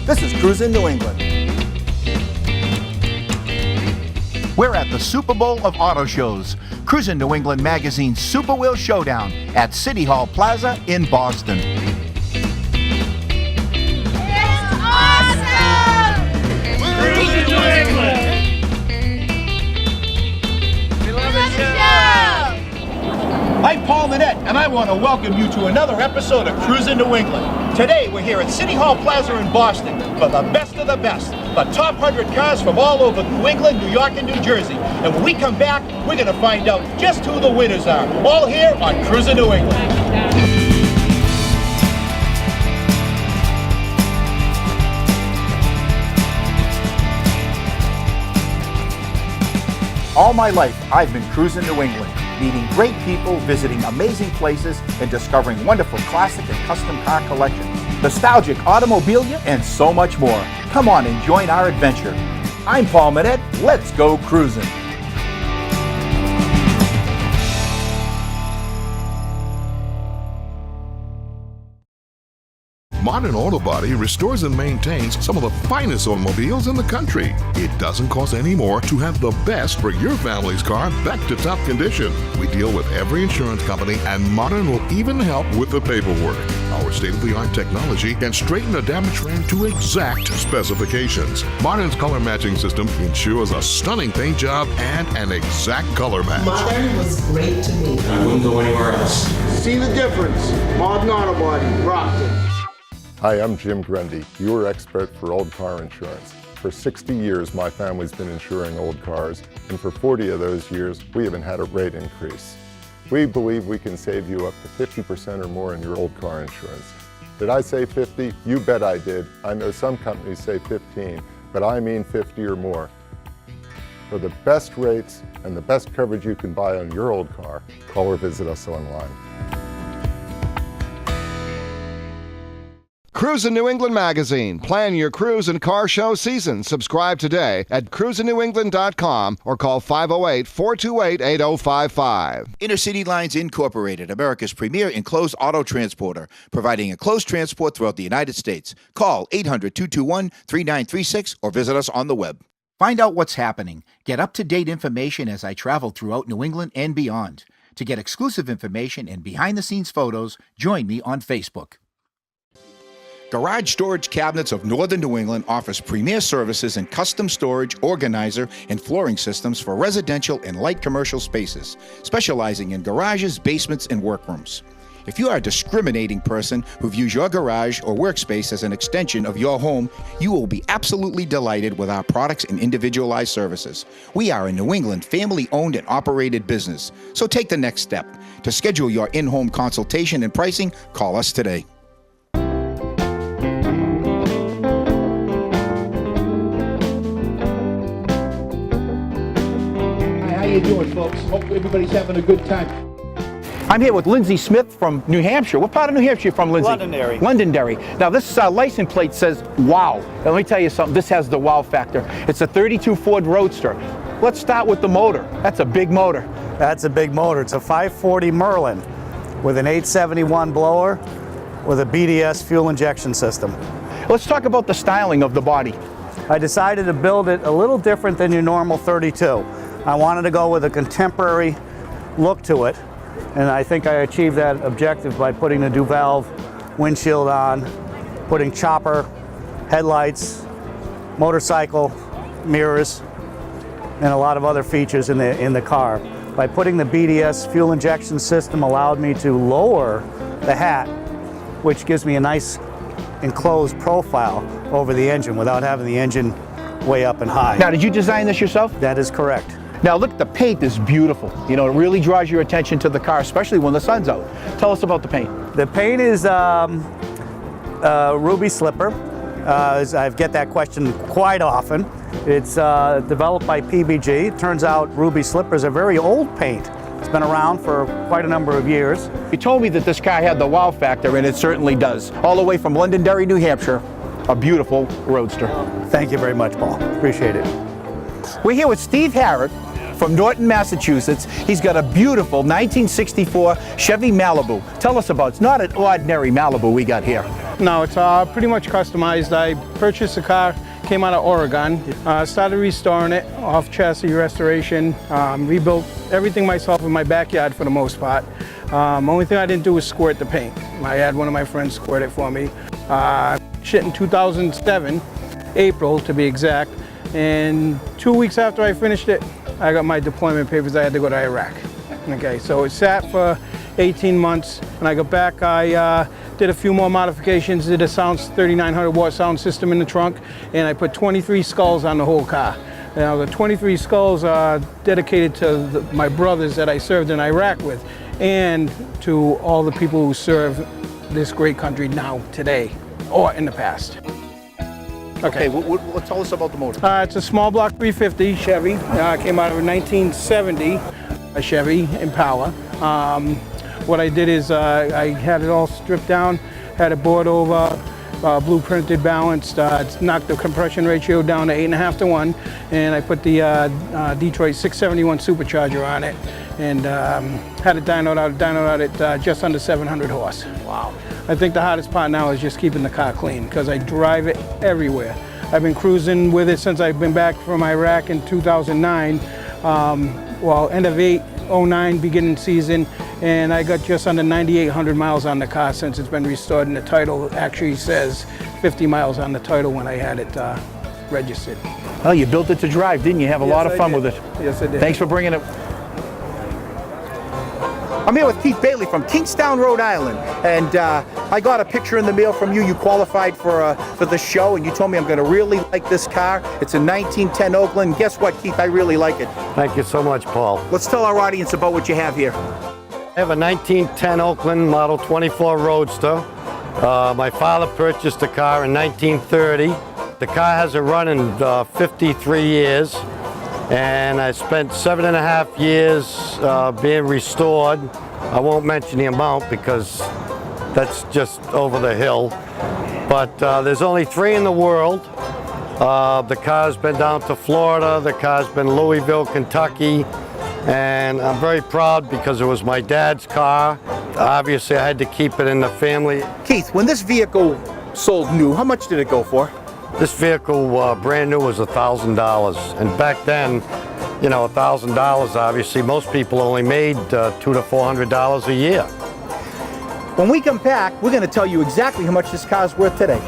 This is Cruisin' New England. We're at the Super Bowl of auto shows, Cruisin' New England Magazine's Super Wheel Showdown at City Hall Plaza in Boston. It's awesome! Cruisin' New England! We love the show! I'm Paul Manette, and I want to welcome you to another episode of Cruisin' New England. Today, we're here at City Hall Plaza in Boston for the best of the best. The top 100 cars from all over New England, New York, and New Jersey. And when we come back, we're going to find out just who the winners are. All here on Cruisin' New England. All my life, I've been cruising New England, meeting great people, visiting amazing places, and discovering wonderful classic and custom car collections, nostalgic automobilia, and so much more. Come on and join our adventure. I'm Paul Manette. Let's go cruising. Modern Auto Body restores and maintains some of the finest automobiles in the country. It doesn't cost any more to have the best for your family's car back to top condition. We deal with every insurance company, and Modern will even help with the paperwork. Our state-of-the-art technology can straighten a damaged frame to exact specifications. Modern's color matching system ensures a stunning paint job and an exact color match. Modern was great to me. I wouldn't go anywhere else. See the difference. Modern Auto Body, Brockton. Hi, I'm Jim Grundy, your expert for old car insurance. For 60 years, my family's been insuring old cars, and for 40 of those years, we haven't had a rate increase. We believe we can save you up to 50% or more in your old car insurance. Did I say 50? You bet I did. I know some companies say 15, but I mean 50 or more. For the best rates and the best coverage you can buy on your old car, call or visit us online. Cruisin' New England Magazine. Plan your cruise and car show season. Subscribe today at cruisingnewengland.com or call 508-428-8055. Intercity Lines Incorporated, America's premier enclosed auto transporter, providing enclosed transport throughout the United States. Call 800-221-3936 or visit us on the web. Find out what's happening. Get up-to-date information as I travel throughout New England and beyond. To get exclusive information and behind-the-scenes photos, join me on Facebook. Garage Storage Cabinets of Northern New England offers premier services in custom storage, organizer, and flooring systems for residential and light commercial spaces, specializing in garages, basements, and workrooms. If you are a discriminating person who views your garage or workspace as an extension of your home, you will be absolutely delighted with our products and individualized services. We are a New England family-owned and operated business, so take the next step. To schedule your in-home consultation and pricing, call us today. How you doing, folks? Hope everybody's having a good time. I'm here with Lindsay Smith from New Hampshire. What part of New Hampshire are you from, Lindsay? Londonderry. Londonderry. Now, this license plate says wow. Now, let me tell you something. This has the wow factor. It's a 32 Ford Roadster. Let's start with the motor. That's a big motor. That's a big motor. It's a 540 Merlin with an 871 blower with a BDS fuel injection system. Let's talk about the styling of the body. I decided to build it a little different than your normal 32. I wanted to go with a contemporary look to it, and I think I achieved that objective by putting the Duvalve windshield on, putting chopper headlights, motorcycle mirrors, and a lot of other features in the car. By putting the BDS fuel injection system allowed me to lower the hat, which gives me a nice enclosed profile over the engine without having the engine way up and high. Now, did you design this yourself? That is correct. Now, look, the paint is beautiful. You know, it really draws your attention to the car, especially when the sun's out. Tell us about the paint. The paint is ruby slipper. I get that question quite often. It's developed by PBG. It turns out ruby slipper is a very old paint. It's been around for quite a number of years. You told me that this car had the wow factor, and it certainly does. All the way from Londonderry, New Hampshire, a beautiful Roadster. Thank you very much, Paul. Appreciate it. We're here with Steve Harrod from Norton, Massachusetts. He's got a beautiful 1964 Chevy Malibu. Tell us about it. It's not an ordinary Malibu we got here. No, it's pretty much customized. I purchased the car, came out of Oregon, started restoring it, off chassis restoration, rebuilt everything myself in my backyard for the most part. Only thing I didn't do was squirt the paint. I had one of my friends squirt it for me. Shit in 2007, April to be exact, and 2 weeks after I finished it, I got my deployment papers. I had to go to Iraq. Okay, so it sat for 18 months. When I got back, I did a few more modifications, did a 3,900 watt sound system in the trunk, and I put 23 skulls on the whole car. Now the 23 skulls are dedicated to my brothers that I served in Iraq with, and to all the people who serve this great country now, today, or in the past. Okay, tell us about the motor. It's a small block 350 Chevy. Came out of a 1970 Chevy Impala. What I did is I had it all stripped down, had it bored over, blueprinted, balanced, knocked the compression ratio down to 8.5 to 1, and I put the Detroit 671 supercharger on it, and had it dynoed out at just under 700 horse. Wow. I think the hardest part now is just keeping the car clean, because I drive it everywhere. I've been cruising with it since I've been back from Iraq in 2009, end of 09, beginning season, and I got just under 9,800 miles on the car since it's been restored, and the title actually says 50 miles on the title when I had it registered. Well, you built it to drive, didn't you? Have a lot of fun with it. Yes, I did. Thanks for bringing it. I'm here with Keith Bailey from Kingstown, Rhode Island, and I got a picture in the mail from you. You qualified for the show, and you told me I'm going to really like this car. It's a 1910 Oakland. Guess what, Keith? I really like it. Thank you so much, Paul. Let's tell our audience about what you have here. I have a 1910 Oakland Model 24 Roadster. My father purchased the car in 1930. The car hasn't run in 53 years. And I spent 7.5 years being restored. I won't mention the amount because that's just over the hill. But there's only 3 in the world. The car's been down to Florida, the car's been Louisville, Kentucky, and I'm very proud because it was my dad's car. Obviously I had to keep it in the family. Keith, when this vehicle sold new, how much did it go for? This vehicle, brand new, was $1,000, and back then, you know, $1,000, obviously, most people only made $200 to $400 a year. When we come back, we're going to tell you exactly how much this car's worth today.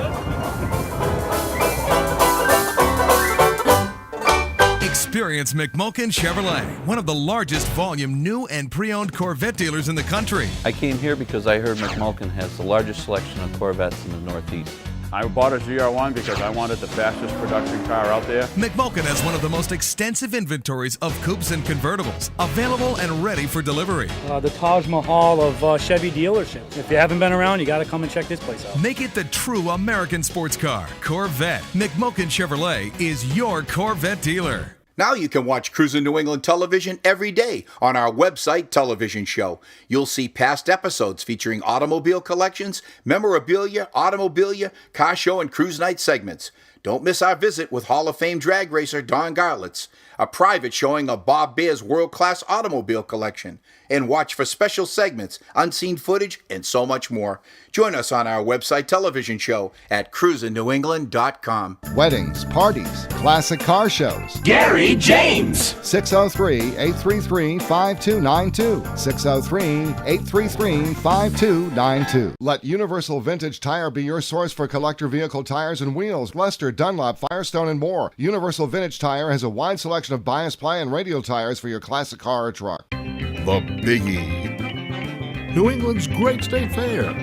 Experience McMulkin Chevrolet, one of the largest volume new and pre-owned Corvette dealers in the country. I came here because I heard McMulkin has the largest selection of Corvettes in the Northeast. I bought a ZR1 because I wanted the fastest production car out there. McMulkin has one of the most extensive inventories of coupes and convertibles, available and ready for delivery. The Taj Mahal of Chevy dealerships. If you haven't been around, you got to come and check this place out. Make it the true American sports car, Corvette. McMulkin Chevrolet is your Corvette dealer. Now you can watch Cruisin' New England television every day on our website television show. You'll see past episodes featuring automobile collections, memorabilia, automobilia, car show, and cruise night segments. Don't miss our visit with Hall of Fame drag racer Don Garlitz, a private showing of Bob Baer's world-class automobile collection, and watch for special segments, unseen footage, and so much more. Join us on our website television show at cruisingNewEngland.com. Weddings, parties, classic car shows. Gary James. 603-833-5292. 603-833-5292. Let Universal Vintage Tire be your source for collector vehicle tires and wheels. Lester, Dunlop, Firestone, and more. Universal Vintage Tire has a wide selection of bias ply and radial tires for your classic car or truck. The Biggie. New England's Great State Fair.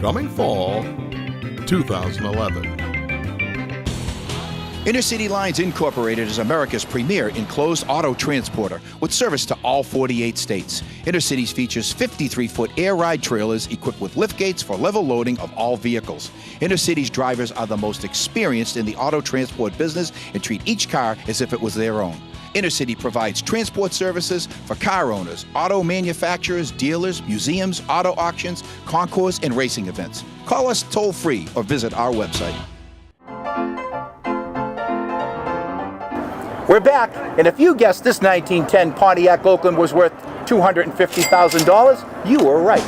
Coming fall 2011. Intercity Lines Incorporated is America's premier enclosed auto transporter with service to all 48 states. Intercities features 53-foot air ride trailers equipped with lift gates for level loading of all vehicles. Intercity's drivers are the most experienced in the auto transport business and treat each car as if it was their own. Intercity provides transport services for car owners, auto manufacturers, dealers, museums, auto auctions, concours, and racing events. Call us toll-free or visit our website. We're back, and if you guessed this 1910 Pontiac Oakland was worth $250,000, you were right.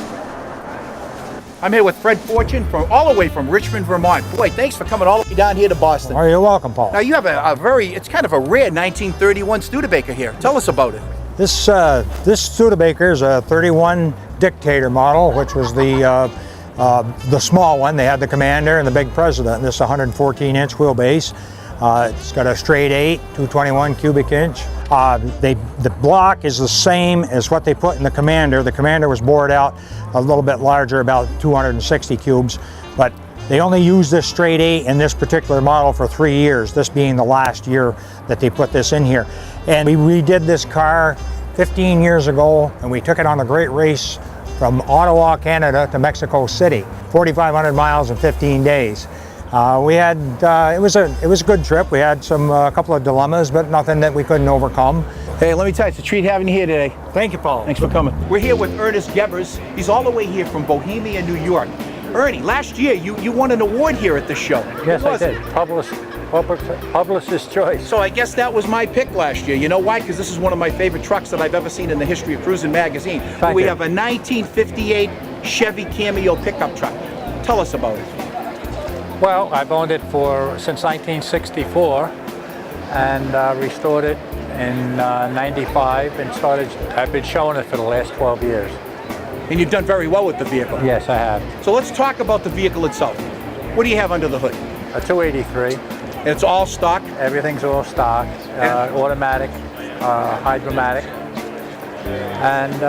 I'm here with Fred Fortune from all the way from Richmond, Vermont. Boy, thanks for coming all the way down here to Boston. Oh, you're welcome, Paul. Now you have it's kind of a rare 1931 Studebaker here. Tell us about it. This Studebaker is a 31 Dictator model, which was the small one. They had the Commander and the big President. This is a 114-inch wheelbase. It's got a straight 8, 221 cubic inch. The block is the same as what they put in the Commander. The Commander was bored out a little bit larger, about 260 cubes, but they only used this straight 8 in this particular model for 3 years, this being the last year that they put this in here. And we redid this car 15 years ago, and we took it on a great race from Ottawa, Canada to Mexico City, 4,500 miles in 15 days. It was a good trip. We had a couple of dilemmas, but nothing that we couldn't overcome. Hey, let me tell you, it's a treat having you here today. Thank you, Paul. Thanks for coming. We're here with Ernest Gebers. He's all the way here from Bohemia, New York. Ernie, last year you won an award here at the show. Yes, I did. Publicist's Choice. So I guess that was my pick last year. You know why? Because this is one of my favorite trucks that I've ever seen in the history of Cruisin magazine. We have a 1958 Chevy Cameo pickup truck. Tell us about it. Well, I've owned it since 1964 and restored it in 95 and I've been showing it for the last 12 years. And you've done very well with the vehicle. Yes, I have. So let's talk about the vehicle itself. What do you have under the hood? A 283. And it's all stock? Everything's all stock, automatic, hydromatic, and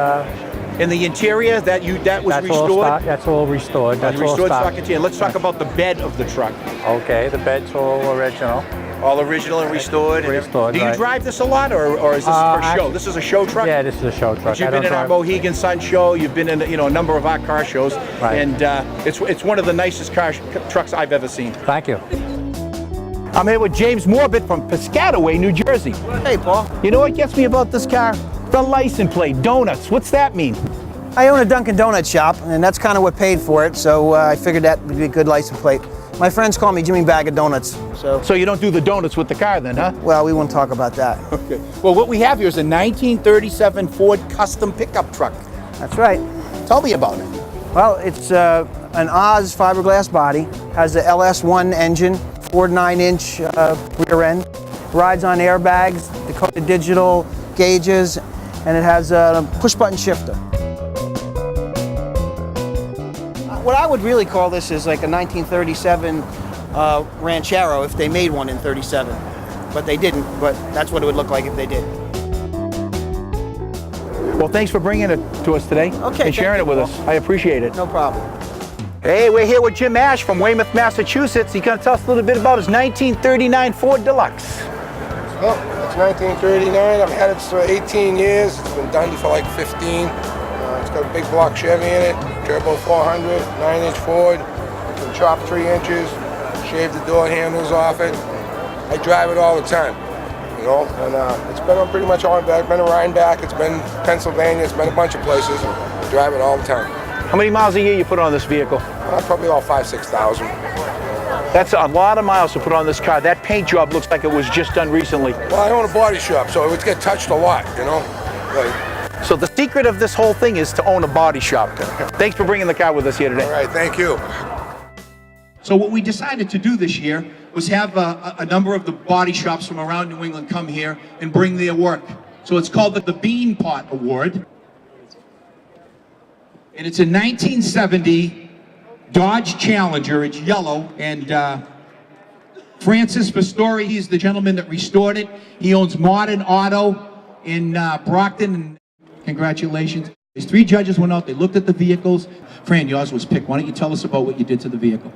in the interior that was restored? That's all restored. That's all stock. Interior. Let's talk about the bed of the truck. Okay, the bed's all original. All original and restored. Restored. Do you drive this a lot, or is this for show? This is a show truck. Yeah, this is a show truck. But you've been in our Mohegan Sun show. You've been in a number of our car shows, and it's one of the nicest trucks I've ever seen. Thank you. I'm here with James Morbid from Piscataway, New Jersey. Hey, Paul. You know what gets me about this car? The license plate, donuts. What's that mean? I own a Dunkin' Donuts shop, and that's kind of what paid for it, so I figured that would be a good license plate. My friends call me Jimmy Bag of Donuts. So you don't do the donuts with the car then, huh? Well, we won't talk about that. Okay. Well, what we have here is a 1937 Ford custom pickup truck. That's right. Tell me about it. Well, it's an Oz fiberglass body, has the LS1 engine, Ford 9-inch rear end, rides on airbags, Dakota digital gauges, and it has a push-button shifter. What I would really call this is like a 1937 Ranchero if they made one in 37. But they didn't, but that's what it would look like if they did. Well, thanks for bringing it to us today and sharing it with us. I appreciate it. No problem. Hey, we're here with Jim Ash from Weymouth, Massachusetts. He's going to tell us a little bit about his 1939 Ford Deluxe. Well, it's 1939. I've had it for 18 years. It's been done for like 15. It's got a big block Chevy in it, turbo 400, 9-inch Ford. It's been chopped 3 inches, shaved the door handles off it. I drive it all the time, you know, and it's been on pretty much all back. It's been in Rhinebeck, it's been Pennsylvania, it's been a bunch of places. I drive it all the time. How many miles a year you put on this vehicle? Probably about 5,000-6,000. That's a lot of miles to put on this car. That paint job looks like it was just done recently. Well, I own a body shop, so it would get touched a lot, you know. So the secret of this whole thing is to own a body shop. Thanks for bringing the car with us here today. All right, thank you. So what we decided to do this year was have a number of the body shops from around New England come here and bring their work. So it's called the Bean Pot Award. And it's a 1970 Dodge Challenger. It's yellow. And Francis Pastore, he's the gentleman that restored it. He owns Modern Auto in Brockton. Congratulations. There's 3 judges went out, they looked at the vehicles. Fran, yours was picked. Why don't you tell us about what you did to the vehicle?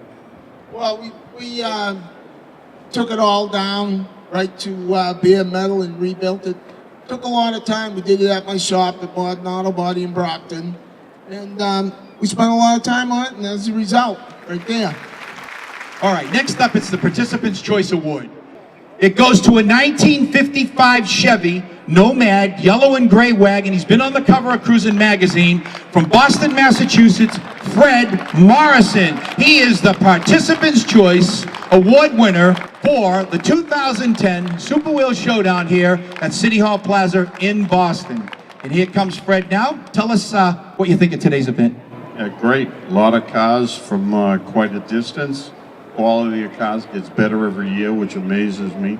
Well, we took it all down right to bare metal and rebuilt it. Took a lot of time. We did it at my shop at Modern Auto Body in Brockton. And we spent a lot of time on it, and that's the result right there. All right, next up, it's the Participant's Choice Award. It goes to a 1955 Chevy Nomad, yellow and gray wagon. He's been on the cover of Cruisin magazine. From Boston, Massachusetts, Fred Morrison. He is the Participant's Choice award winner for the 2010 Super Wheel Showdown here at City Hall Plaza in Boston. And here comes Fred now. Tell us what you think of today's event. Yeah, great. A lot of cars from quite a distance. Quality of cars gets better every year, which amazes me.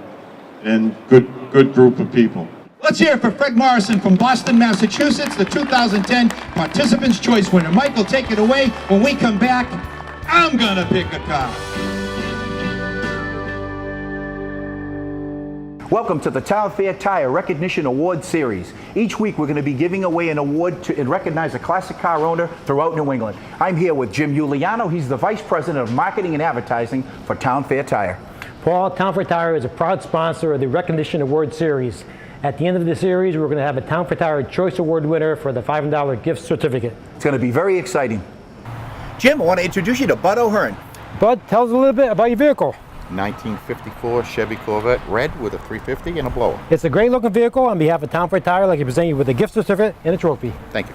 And good group of people. Let's hear it for Fred Morrison from Boston, Massachusetts, the 2010 Participants' Choice winner. Michael, take it away. When we come back, I'm gonna pick a car. Welcome to the Town Fair Tire Recognition Award Series. Each week we're going to be giving away an award to and recognize a classic car owner throughout New England. I'm here with Jim Giuliano. He's the Vice President of Marketing and Advertising for Town Fair Tire. Paul, Town Fair Tire is a proud sponsor of the Recognition Award Series. At the end of the series, we're going to have a Town Fair Tire Choice Award winner for the $500 gift certificate. It's going to be very exciting. Jim, I want to introduce you to Bud O'Hearn. Bud, tell us a little bit about your vehicle. 1954 Chevy Corvette red with a 350 and a blower. It's a great looking vehicle. On behalf of Town Fair Tire, I'd like to present you with a gift certificate and a trophy. Thank you.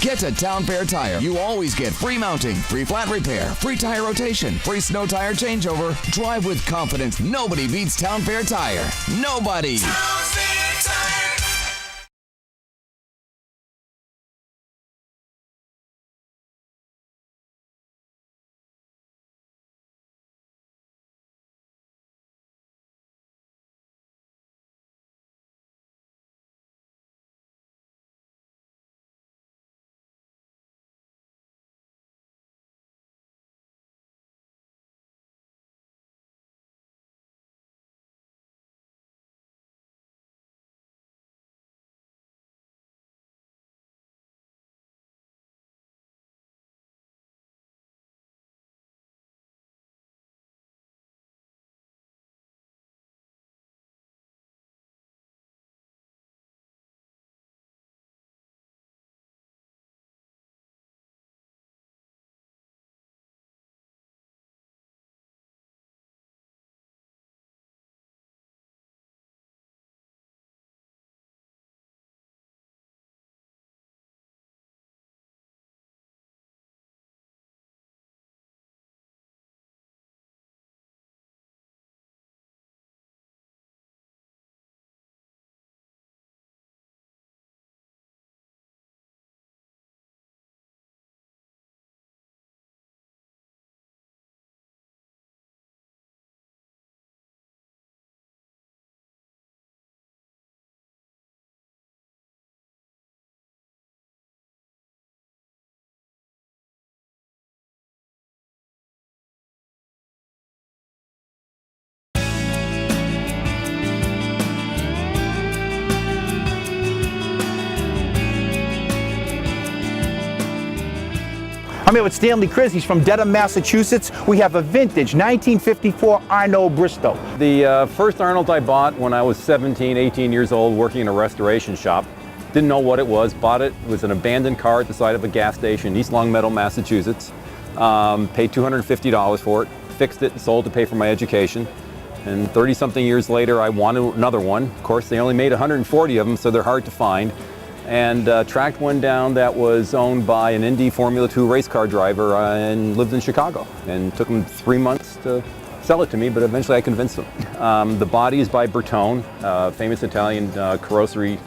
Get to Town Fair Tire. You always get free mounting, free flat repair, free tire rotation, free snow tire changeover. Drive with confidence. Nobody beats Town Fair Tire. Nobody. Town Fair Tire. I'm here with Stanley Chris. He's from Dedham, Massachusetts. We have a vintage 1954 Arnold Bristow. The first Arnold I bought when I was 17, 18 years old, working in a restoration shop. Didn't know what it was, bought it. It was an abandoned car at the side of a gas station, East Longmeadow, Massachusetts. Paid $250 for it, fixed it and sold to pay for my education. And 30-something years later, I wanted another one. Of course, they only made 140 of them, so they're hard to find. And tracked one down that was owned by an Indy Formula 2 race car driver and lived in Chicago. And took him 3 months to sell it to me, but eventually I convinced him. The body is by Bertone, famous Italian carrosserie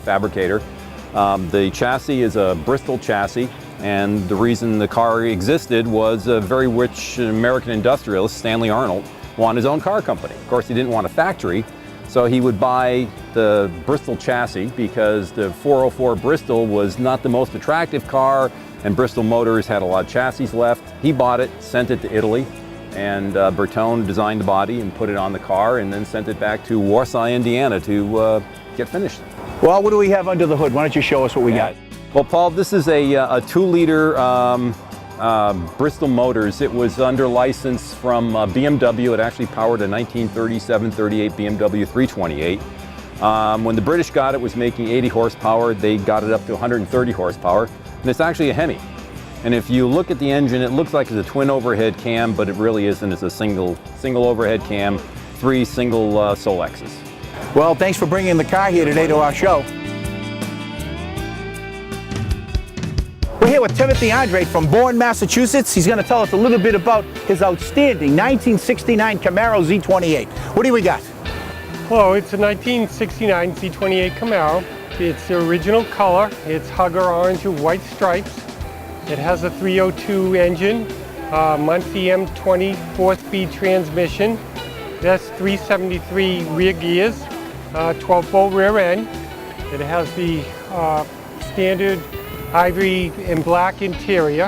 fabricator. The chassis is a Bristol chassis, and the reason the car existed was a very rich American industrialist, Stanley Arnold, wanted his own car company. Of course, he didn't want a factory, so he would buy the Bristol chassis because the 404 Bristol was not the most attractive car, and Bristol Motors had a lot of chassis left. He bought it, sent it to Italy, and Bertone designed the body and put it on the car, and then sent it back to Warsaw, Indiana to get finished. Well, what do we have under the hood? Why don't you show us what we got? Well, Paul, this is a 2-liter Bristol Motors. It was under license from BMW. It actually powered a 1937-38 BMW 328. When the British got it, it was making 80 horsepower. They got it up to 130 horsepower, and it's actually a Hemi. And if you look at the engine, it looks like it's a twin overhead cam, but it really isn't. It's a single overhead cam, 3 single Solexes. Well, thanks for bringing the car here today to our show. We're here with Timothy Andre from Bourne, Massachusetts. He's going to tell us a little bit about his outstanding 1969 Camaro Z28. What do we got? Well, it's a 1969 Z28 Camaro. It's the original color. It's Hugger orange with white stripes. It has a 302 engine, Muncie M20 4-speed transmission. That's 373 rear gears, 12-volt rear end. It has the standard ivory and black interior,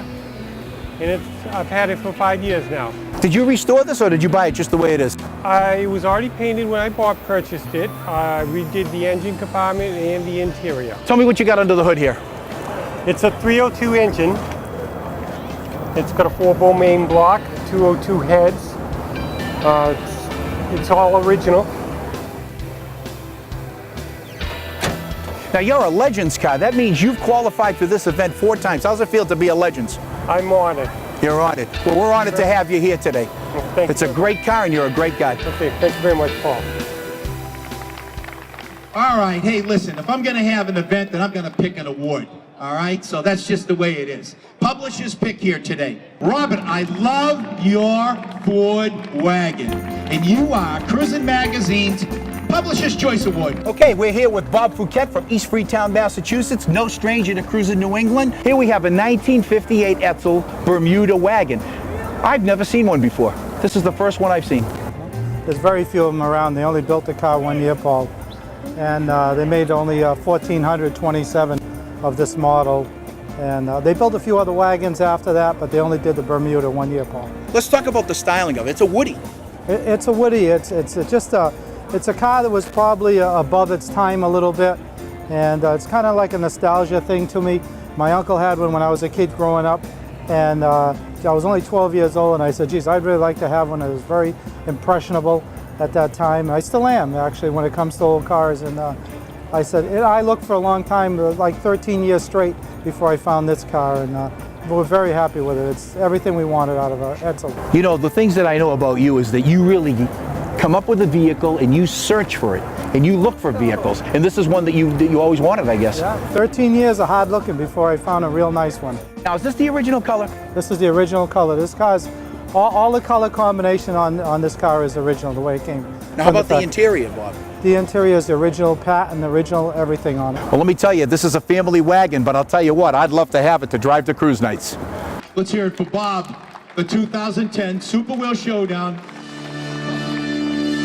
and I've had it for 5 years now. Did you restore this or did you buy it just the way it is? It was already painted when I purchased it. I redid the engine compartment and the interior. Tell me what you got under the hood here. It's a 302 engine. It's got a 4-bowl main block, 202 heads. It's all original. Now you're a Legends car. That means you've qualified for this event 4 times. How's it feel to be a Legends? I'm on it. You're on it. Well, we're honored to have you here today. Well, it's a great car and you're a great guy. Okay, thank you very much, Paul. All right, hey, listen, if I'm going to have an event, then I'm going to pick an award. All right, so that's just the way it is. Publisher's pick here today. Robert, I love your Ford wagon, and you are Cruisin Magazine's Publisher's Choice Award. Okay, we're here with Bob Fouquet from East Freetown, Massachusetts. No stranger to Cruisin New England. Here we have a 1958 Etzel Bermuda wagon. I've never seen one before. This is the first one I've seen. There's very few of them around. They only built the car 1 year, Paul, and they made only 1,427 of this model. And they built a few other wagons after that, but they only did the Bermuda 1 year, Paul. Let's talk about the styling of it. It's a Woody. It's a Woody. It's a car that was probably above its time a little bit, and it's kind of like a nostalgia thing to me. My uncle had one when I was a kid growing up, and I was only 12 years old, and I said, geez, I'd really like to have one. It was very impressionable at that time. I still am, actually, when it comes to old cars. And I said, I looked for a long time, like 13 years straight, before I found this car, and we're very happy with it. It's everything we wanted out of our Etzel. You know, the things that I know about you is that you really come up with a vehicle and you search for it and you look for vehicles, and this is one that you always wanted, I guess. Yeah, 13 years of hard looking before I found a real nice one. Now, is this the original color? This is the original color. This car's all the color combination on this car is original, the way it came. Now, how about the interior, Bob? The interior is the original patent, original everything on it. Well, let me tell you, this is a family wagon, but I'll tell you what, I'd love to have it to drive to cruise nights. Let's hear it for Bob, the 2010 Super Wheel Showdown.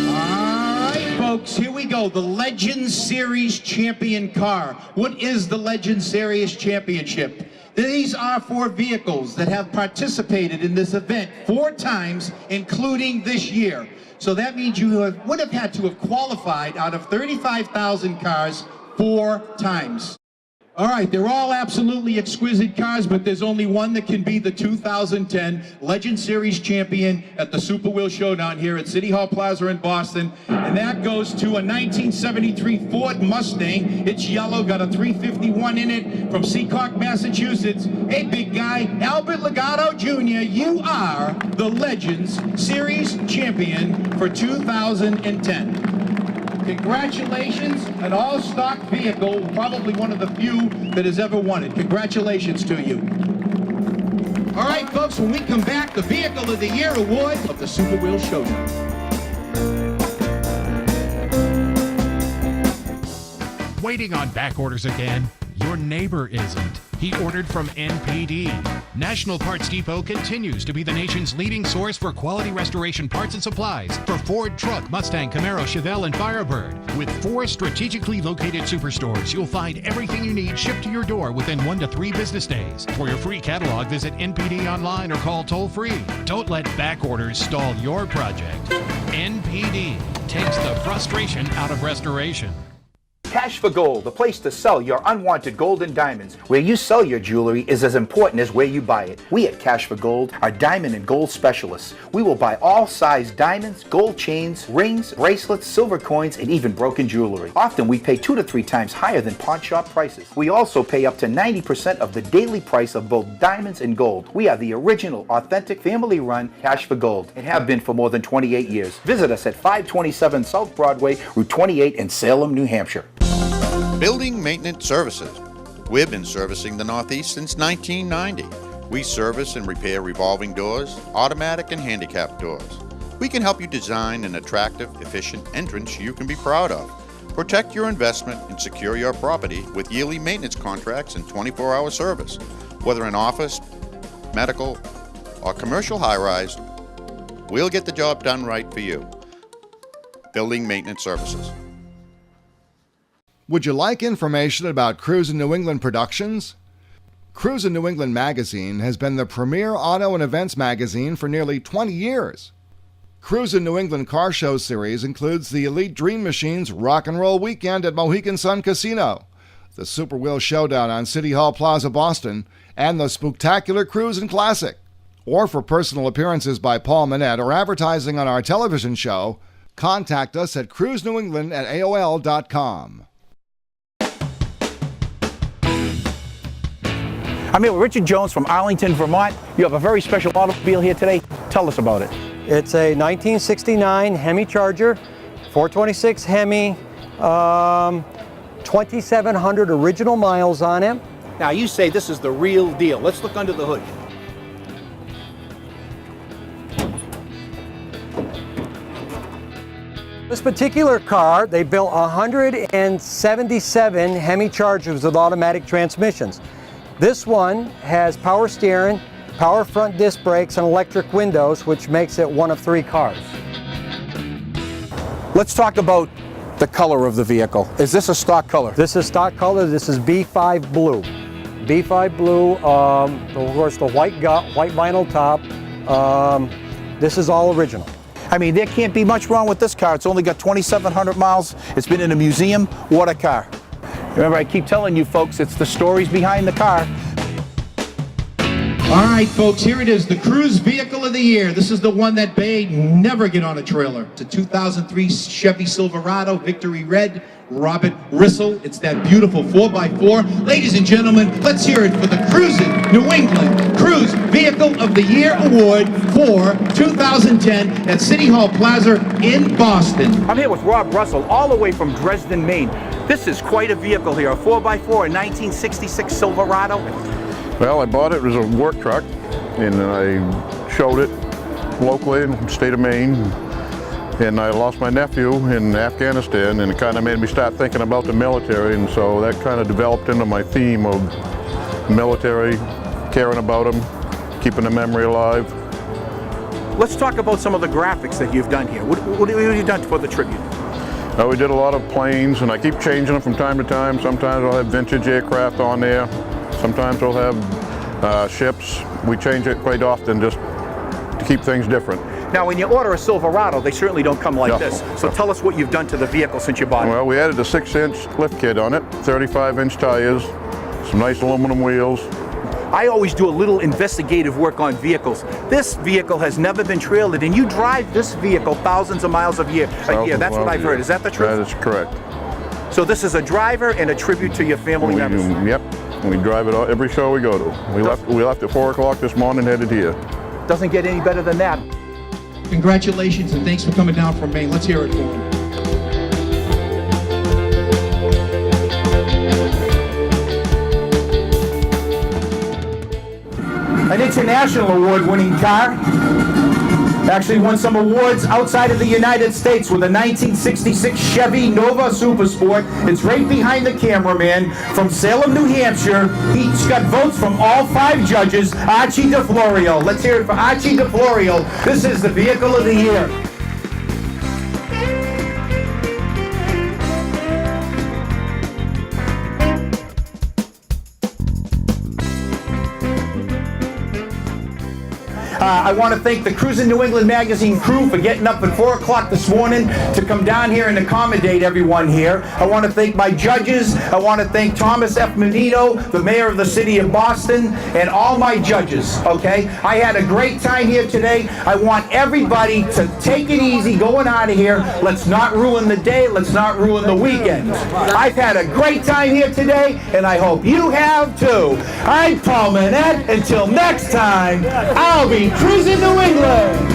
All right, folks, here we go. The Legends Series Champion car. What is the Legends Series Championship? These are 4 vehicles that have participated in this event 4 times, including this year. So that means you would have had to have qualified out of 35,000 cars 4 times. All right, they're all absolutely exquisite cars, but there's only one that can be the 2010 Legend Series champion at the Super Wheel Showdown here at City Hall Plaza in Boston, and that goes to a 1973 Ford Mustang. It's yellow, got a 351 in it from Seacock, Massachusetts. Hey, big guy, Albert Legato Jr., you are the Legends Series champion for 2010. Congratulations, an all-stock vehicle, probably one of the few that has ever won it. Congratulations to you. All right, folks, when we come back, the Vehicle of the Year award of the Super Wheel Showdown. Waiting on back orders again? Your neighbor isn't. He ordered from NPD. National Parts Depot continues to be the nation's leading source for quality restoration parts and supplies for Ford Truck, Mustang, Camaro, Chevelle, and Firebird. With 4 strategically located superstores, you'll find everything you need shipped to your door within 1 to 3 business days. For your free catalog, visit NPD online or call toll-free. Don't let back orders stall your project. NPD takes the frustration out of restoration. Cash for Gold, the place to sell your unwanted gold and diamonds. Where you sell your jewelry is as important as where you buy it. We at Cash for Gold are diamond and gold specialists. We will buy all size diamonds, gold chains, rings, bracelets, silver coins, and even broken jewelry. Often we pay 2 to 3 times higher than pawn shop prices. We also pay up to 90% of the daily price of both diamonds and gold. We are the original, authentic, family-run Cash for Gold and have been for more than 28 years. Visit us at 527 South Broadway, Route 28 in Salem, New Hampshire. Building maintenance services. We've been servicing the Northeast since 1990. We service and repair revolving doors, automatic and handicapped doors. We can help you design an attractive, efficient entrance you can be proud of. Protect your investment and secure your property with yearly maintenance contracts and 24-hour service. Whether an office, medical, or commercial high-rise, we'll get the job done right for you. Building Maintenance Services. Would you like information about Cruisin New England Productions? Cruisin New England magazine has been the premier auto and events magazine for nearly 20 years. Cruisin New England Car Show series includes the Elite Dream Machines Rock and Roll Weekend at Mohegan Sun Casino, the Super Wheel Showdown on City Hall Plaza, Boston, and the Spooktacular Cruisin' Classic. Or for personal appearances by Paul Manette or advertising on our television show, contact us at cruisenewengland@aol.com. I'm here with Richard Jones from Arlington, Vermont. You have a very special automobile here today. Tell us about it. It's a 1969 Hemi Charger, 426 Hemi, 2,700 original miles on it. Now you say this is the real deal. Let's look under the hood. This particular car, they built 177 Hemi Chargers with automatic transmissions. This one has power steering, power front disc brakes, and electric windows, which makes it one of 3 cars. Let's talk about the color of the vehicle. Is this a stock color? This is stock color. This is B5 blue. B5 blue, of course the white vinyl top. This is all original. I mean, there can't be much wrong with this car. It's only got 2,700 miles. It's been in a museum. What a car. Remember, I keep telling you folks, it's the stories behind the car. All right, folks, here it is, the Cruise Vehicle of the Year. This is the one that may never get on a trailer. It's a 2003 Chevy Silverado, Victory Red, Robert Rissell. It's that beautiful 4x4. Ladies and gentlemen, let's hear it for the Cruisin New England Cruise Vehicle of the Year Award for 2010 at City Hall Plaza in Boston. I'm here with Rob Russell, all the way from Dresden, Maine. This is quite a vehicle here, a 4x4, a 1966 Silverado. Well, I bought it as a work truck, and I showed it locally in the state of Maine. And I lost my nephew in Afghanistan, and it kind of made me start thinking about the military, and so that kind of developed into my theme of military, caring about them, keeping the memory alive. Let's talk about some of the graphics that you've done here. What have you done for the tribute? We did a lot of planes, and I keep changing them from time to time. Sometimes I'll have vintage aircraft on there. Sometimes we'll have ships. We change it quite often just to keep things different. Now, when you order a Silverado, they certainly don't come like this. So tell us what you've done to the vehicle since you bought it. Well, we added a 6-inch lift kit on it, 35-inch tires, some nice aluminum wheels. I always do a little investigative work on vehicles. This vehicle has never been trailered, and you drive this vehicle thousands of miles a year. That's what I've heard. Is that the truth? That is correct. So this is a driver and a tribute to your family members. Yep. We drive it every show we go to. We left at 4 o'clock this morning, headed here. Doesn't get any better than that. Congratulations and thanks for coming down from Maine. Let's hear it for him. An international award-winning car. Actually won some awards outside of the United States with a 1966 Chevy Nova Supersport. It's right behind the cameraman from Salem, New Hampshire. He's got votes from all 5 judges. Archie DeFlorio. Let's hear it for Archie DeFlorio. This is the Vehicle of the Year. I want to thank the Cruisin New England magazine crew for getting up at 4 o'clock this morning to come down here and accommodate everyone here. I want to thank my judges. I want to thank Thomas F. Menino, the mayor of the city of Boston, and all my judges, okay? I had a great time here today. I want everybody to take it easy going out of here. Let's not ruin the day. Let's not ruin the weekend. I've had a great time here today, and I hope you have too. I'm Paul Manette. Until next time, I'll be Cruisin New England.